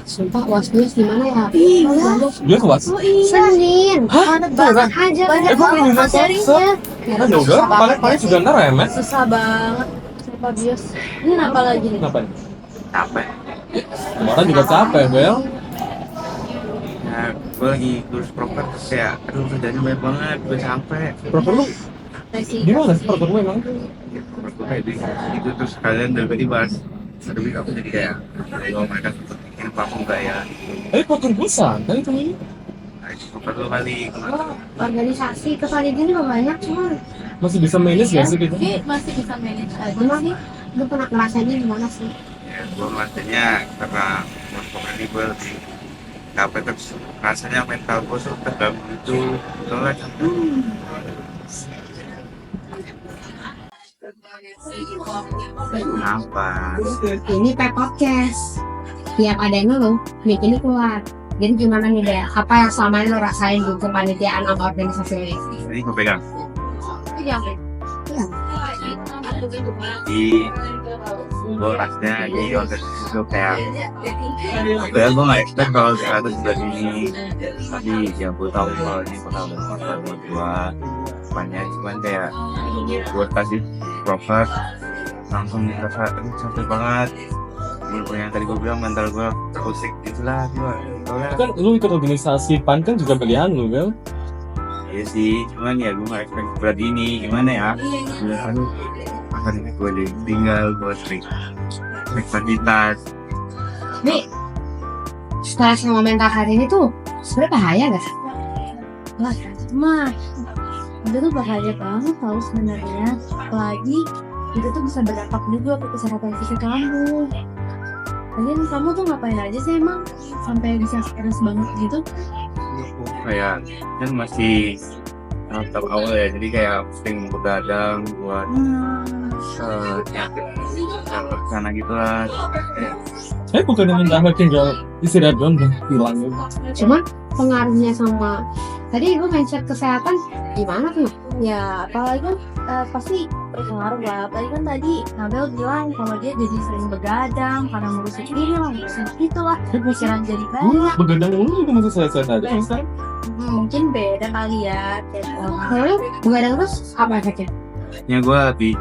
Sumpah UAS di mana ya? Dia ke was? Oh iya. Senin. Hah? Banget aja. Banyak Emang banget belum materinya. Kan ya udah, paling juga ntar ya, Mas. Susah banget. Sumpah bios. Ini apa lagi nih? Kenapa? Capek. Kemarin juga capek, Bel. Ya, gue lagi kurus proker terus ya, aduh kerjanya banyak banget, gue capek. Proper lu gimana sih proper lu emang? Ya, proker gue kayak gitu terus kalian dari tadi bahas, tapi aku jadi kayak, kalau mereka sempet bikin apa enggak ya? Proper gue santai itu ini. Proker lu kali kemana? Organisasi kesalahan ini juga banyak cuman Masih bisa manage Iya, gak sih kita? tapi masih bisa manage aja emang sih. lu pernah ngerasainnya gimana sih? Ya, gue ngerasanya karena proker ini gue lebih capek terus rasanya mental gue tuh terganggu gitu, soalnya kenapa? Ini podcast. Tiap ada yang lu bikinnya keluar. Jadi gimana nih Del? Apa yang selama ini lo rasain di kepanitiaan sama organisasi ini? Ini gue pegang Iya. Iya. di gue rasanya di organisasi itu kayak ya gue gak expect kalau ternyata sebelah ini tapi ya gue tahu kalau ini bakal bermanfaat buat gue banyak cuman kayak gue kasih proper langsung ngerasa capek banget bener yang tadi gue bilang mental gue terusik gitu lah soalnya Kan lu ikut organisasi PAN kan juga pilihan lu, Bel. iya sih cuman ya gue gak expect berat ini gimana ya kan akan gue tinggal gue sering aktivitas. Nih, stres sama mental hari ini tuh sebenarnya bahaya gak sih? Wah, mah itu tuh bahaya banget tau sebenarnya. Apalagi itu tuh bisa berdampak juga ke kesehatan fisik kamu. Lagian kamu tuh ngapain aja sih emang sampai bisa stres banget gitu? Kayak kan masih tahap awal ya jadi kayak sering begadang buat ke sana gitu lah. Bukan yang minta tinggal istirahat doang udah hilang. Cuman pengaruhnya sama tadi lu mindset kesehatan gimana tuh? Ya apalagi kan pasti berpengaruh lah. Apalagi kan tadi Nabel bilang kalau dia jadi sering begadang karena ngurusin ini lah, ngurusin itu lah, pikiran jadi banyak. Begadang dulu juga masih sehat-sehat aja sekarang. Mungkin beda kali ya. Kalau lu begadang terus apa efeknya? Ya gue lebih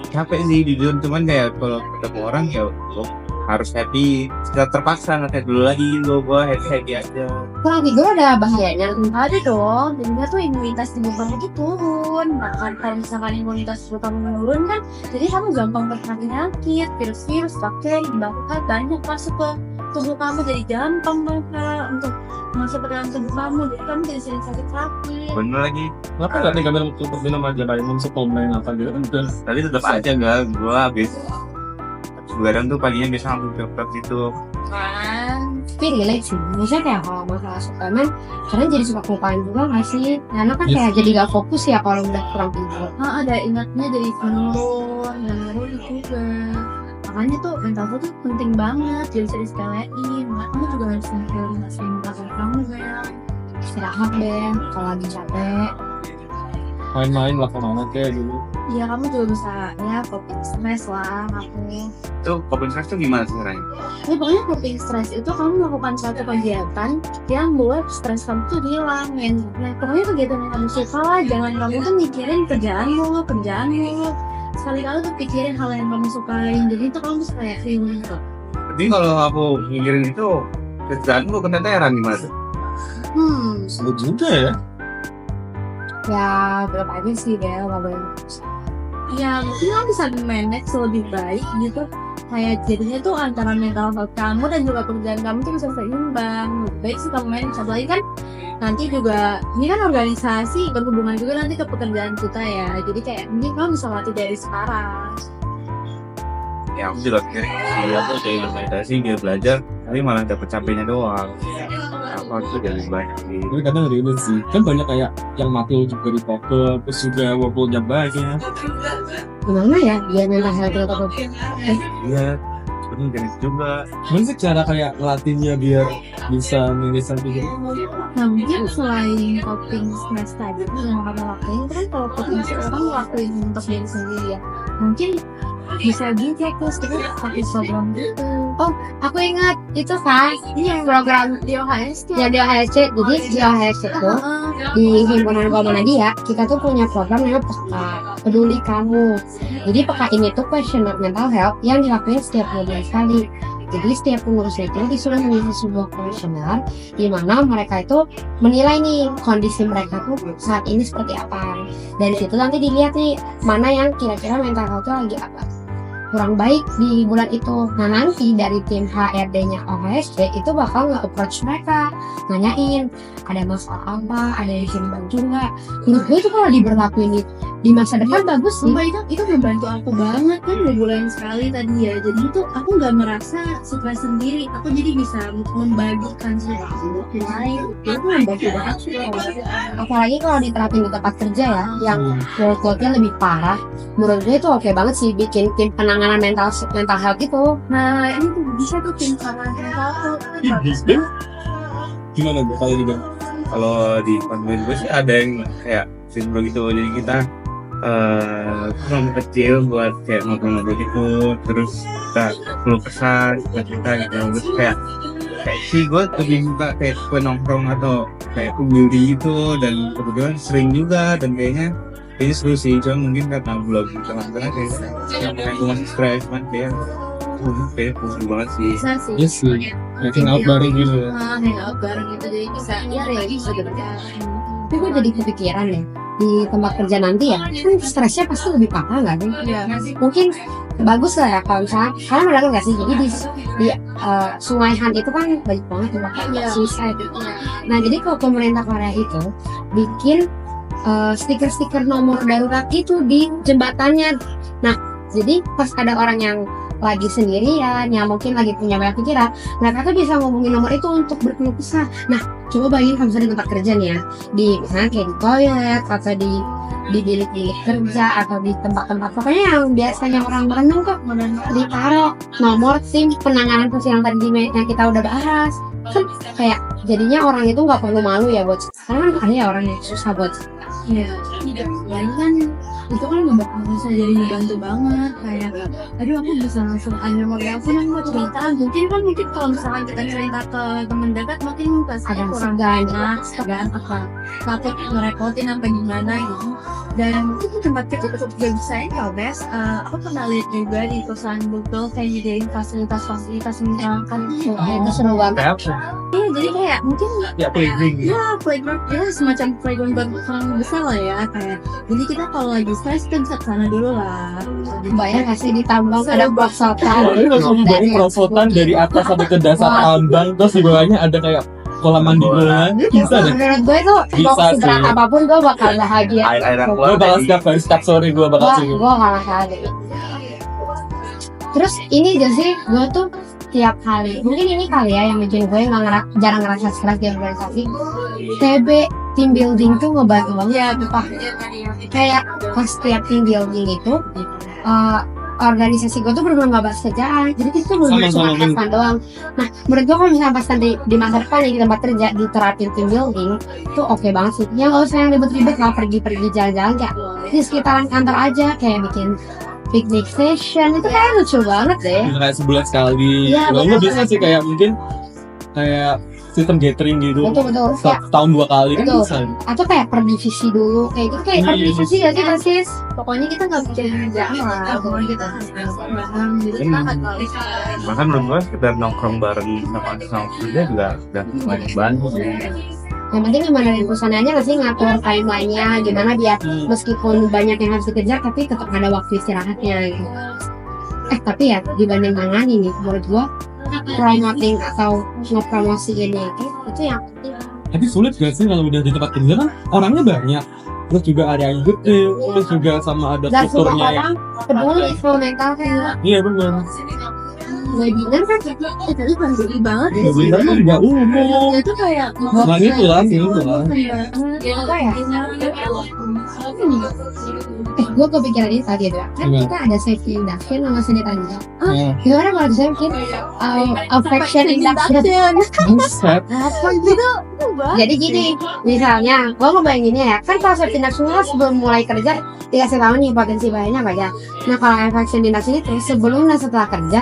capek sih jujur cuman kayak kalau ketemu orang ya gue harus happy tidak terpaksa nggak kayak dulu lagi gue happy aja. Kurang tidur ada bahayanya. Ada dong, jadinya tuh imunitas tubuh kamu tuh turun. Bahkan kalau misalkan imunitas tubuh kamu menurun kan, jadi kamu gampang terkena penyakit, virus-virus, bakteri, bahkan banyak masuk ke tubuh kamu, jadi gampang banget untuk masuk ke dalam tubuh kamu, jadi kamu jadi sering sakit-sakit. Bener lagi Kenapa nggak tinggal minum aja minum suplemen apa gitu kan? tapi tetap aja nggak gue habis begadang tuh paginya biasa langsung berat gitu. Kan, Tapi relate sih. Maksudnya kayak kalau masalah suplemen karena jadi suka kelupaan juga gak sih? Karena kan kayak jadi gak fokus ya kalau udah kurang tidur. ada ingatnya jadi menurun, dan menurun juga. Makanya tuh mental tuh penting banget, jadi bisa disepelein. Makanya kamu juga harus sering mental kamu Bel. Istirahat deh kalau lagi capek. Main-main lah kemana kayak dulu. Iya kamu juga bisa ya coping stress lah aku. Tuh coping stress tuh gimana sekarang? Ya pokoknya coping stress itu kamu melakukan suatu kegiatan yang buat stres kamu tuh hilang. Nah pokoknya kegiatan yang kamu suka lah, jangan kamu tuh mikirin kerjaan lu. Sekali-kali tuh pikirin hal yang kamu sukain, jadi itu kamu bisa kayak healing kok. Jadi kalau aku mikirin itu kerjaan gue keteteran gimana tuh? Sebut juga ya. Ya belum aja sih Del, gak boleh. Ya mungkin kamu bisa manage lebih baik gitu. Kayak jadinya tuh antara mental health kamu dan juga pekerjaan kamu tuh bisa seimbang. Lebih baik sih kamu manage, apalagi kan nanti juga ini kan organisasi berhubungan juga nanti ke pekerjaan kita ya. Jadi kayak mungkin kamu bisa latih dari sekarang. Ya aku juga pikir aku dari organisasi dia belajar tapi malah dapet capeknya doang. Aku harus lebih banyak sih. Tapi kadang relate sih. Kan banyak kayak yang mati juga di poker, terus juga workload-nya banyak. Gimana ya biar mental health kita tetap Iya, sebenarnya jenis juga. Gimana sih cara kayak ngelatihnya biar bisa manage gitu? Nah mungkin selain coping stress tadi yang kamu lakuin itu kan kalau coping stress kamu lakuin untuk diri sendiri ya. Mungkin bisa gitu terus kita pakai program gitu. Aku ingat itu kan program Di OHS yang di OHSC. Jadi di OHSC itu di himpunan Muhammadiyah kita tuh punya program namanya Peka, peduli kamu. Jadi Peka ini tuh questionnaire mental health yang dilakukan setiap 2 bulan sekali. Jadi setiap pengurusnya itu disuruh mengisi sebuah questionnaire di mana mereka itu menilai nih kondisi mereka tuh saat ini seperti apa. Dari situ nanti dilihat nih mana yang kira-kira mental health lagi apa kurang baik di bulan itu. Nah nanti dari tim HRD-nya OHSC itu bakal nge-approach mereka, nanyain ada masalah apa, ada yang bisa dibantu nggak. Menurut gue itu kalau diberlakuin di masa depan bagus sih. Sumpah itu membantu aku banget kan 2 bulan sekali tadi ya. Jadi itu aku nggak merasa stres sendiri. Aku jadi bisa membagikan sesuatu ke lain. Itu membantu banget sih. Apalagi kalau diterapin di tempat kerja ya, yang workload-nya lebih parah. Menurut gue itu oke banget sih bikin tim penanganan mental health itu. Nah ini tuh bisa tuh tim penanganan mental. Gimana gue kalau juga? Kalau di konten gue sih ada yang kayak sindrom gitu, jadi kita kurang kecil buat kayak ngobrol-ngobrol gitu, terus kita perlu kesan kita gitu, terus kayak sih gue lebih suka kayak nongkrong atau kayak community gitu, dan kebetulan sering juga, dan kayaknya seru sih. Cuma mungkin karena belum tengah-tengah kayak gue masih stres kan, kayak pusing banget sih. Bisa sih. Yes sih, making out bareng gitu. Hangout bareng gitu jadi bisa bisa dekat. Tapi gue jadi kepikiran ya, di tempat kerja nanti ya, kan stresnya pasti lebih parah nggak sih? Iya. Mungkin bagus lah ya kalau misalnya, karena benar nggak sih, jadi di Sungai Han itu kan banyak banget tempat suicide. Nah jadi kalau pemerintah Korea itu bikin stiker-stiker nomor darurat itu di jembatannya. Nah jadi pas ada orang yang lagi sendirian, yang mungkin lagi punya banyak pikiran, mereka tuh bisa ngomongin nomor itu untuk berkeluh kesah. Nah coba bayangin kalau misalnya di tempat kerja nih ya, di misalnya kayak di toilet atau di bilik-bilik kerja atau di tempat-tempat pokoknya yang biasanya orang berenang kok ditaruh nomor tim penanganan sosial yang tadi yang kita udah bahas. Kan kayak jadinya orang itu nggak perlu malu ya buat, karena kan ada ya orang yang susah buat. Iya. Lain kan itu kan bisa jadi membantu banget, kayak aduh aku bisa langsung ada nomor telepon yang buat cerita. Mungkin kalau misalkan kita cerita ke teman dekat mungkin pasti Ada kurang segan. segan apa takut ngerepotin apa gimana gitu. Dan mungkin di tempat kerja juga bisa ya guys. Aku pernah lihat juga di perusahaan Google kayak nyediain fasilitas misalkan Itu seru banget. Kayak apa? iya, jadi kayak mungkin Ya playground gitu. ya playground ya semacam playground orang besar lah ya, kayak jadi kita kalau lagi stres kita bisa kesana dulu lah. Bayang nggak sih ditambang ada perosotan. Ini langsung bayangin perosotan dari atas sampai ke dasar tambang, terus di bawahnya ada kayak kolam mandi bola. Bisa deh. Menurut gue tuh Bisa mau seberat sih. apapun gue bakal bahagia. Air yang Gue keluar bakal dari setiap sore gue bakal Gue sini. gak bahagia. Terus ini aja sih, gue tuh tiap kali, mungkin ini kali ya yang bikin gue jarang ngerasa stres di organisasi. TB team building tuh ngebantu banget. Ya, Kayak pas tiap team building itu organisasi gue tuh bener-bener gak bahas kerjaan, jadi kita tuh bener-bener cuma Sama-sama. have fun doang. Nah menurut gue kalau misalnya pas nanti di masa depan nih di tempat kerja diterapin team building tuh oke banget sih. Ya gak usah yang ribet-ribet, gak pergi-pergi jalan-jalan, kayak di sekitaran kantor aja, kayak bikin picnic session itu kayak lucu banget deh. Kayak sebulan sekali. Iya, Kalau bener. nggak bisa sih kayak mungkin kayak sistem gathering gitu. Betul. Kayak, Setahun 2 kali kan Betul. bisa. atau kayak per divisi dulu, kayak gitu, kayak per Iya, divisi gak sih persis? pokoknya kita nggak bikin kerjaan lah, pokoknya kita paham jadi kita nggak tahu. bahkan menurut gue sekedar nongkrong bareng sama kerja juga udah banyak banget sih. Yang penting gimana dari perusahaan aja nggak sih ngatur timeline-nya, gimana biar meskipun banyak yang harus dikejar tapi tetap ada waktu istirahatnya gitu. Tapi ya dibanding nangani nih, menurut gua promoting atau ngepromosiin itu yang penting. Tapi sulit gak sih kalau udah di tempat kerja kan orangnya banyak. Terus juga ada yang gede, terus juga sama ada Dan semua strukturnya yang orang peduli sama mental health. iya benar. Webinar kan Itu kan sedih banget ya. Webinar kan juga umum. Itu kayak Nah itu lah. apa ya? gue kepikiran ini tadi tuh kan Gimana? kita ada safety induction sama sanitizer. Ya. Gimana kalau saya bikin affection induction? Buset. Apa gitu? Jadi gini, misalnya gue mau bayanginnya ya, kan kalau safety induction lo sebelum mulai kerja dikasih tahu nih potensi bahayanya apa aja. Nah kalau affection induction itu sebelum dan setelah kerja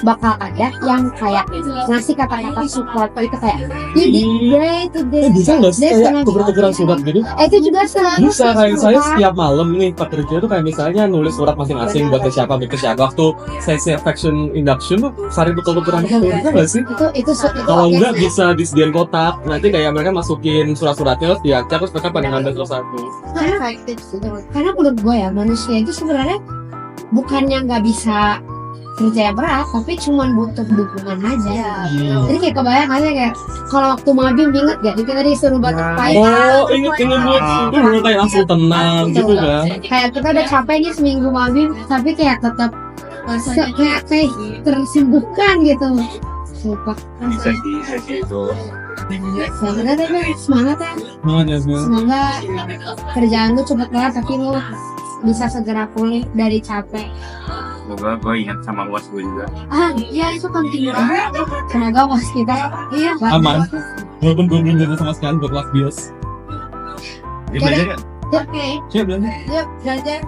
bakal ada yang kayak ngasih kata-kata support itu kayak you did great today. Bisa nggak sih kayak tuker-tukeran surat gitu? Itu juga Bisa, kayak saya setiap malam nih Pak kerja tuh kayak misalnya nulis surat masing-masing buat ke siapa waktu sesi affection induction tuh sering tuker-tukeran gitu. Bisa nggak sih? itu Kalau enggak bisa disediain kotak, nanti kayak mereka masukin surat-suratnya terus diacak terus mereka pada ngambil satu-satu. Efektif sih. karena menurut gue ya manusia itu sebenarnya bukannya nggak bisa kerja yang berat, tapi cuman butuh dukungan aja. Jadi kayak kebayang aja kayak kalau waktu mabim inget gak kita disuruh batuk pahit. Oh, inget buat itu bener kayak langsung tenang gitu kan. Kayak kita udah capek nih seminggu mabim, tapi kayak tetap kayak tersembuhkan gitu. Sumpah. Bisa gitu. Sebenarnya deh semangat ya. Banget ya Bil. Semoga kerjaan lu cepet kelar tapi lu bisa segera pulih dari capek. Gue ingat sama bos gue juga. Ya itu penting banget. Semoga bos kita Iya. Aman. Walaupun gue belum jadi sama sekali buat last bios. Dia belajar kan? Oke. Siap belanja. Yuk, belajar.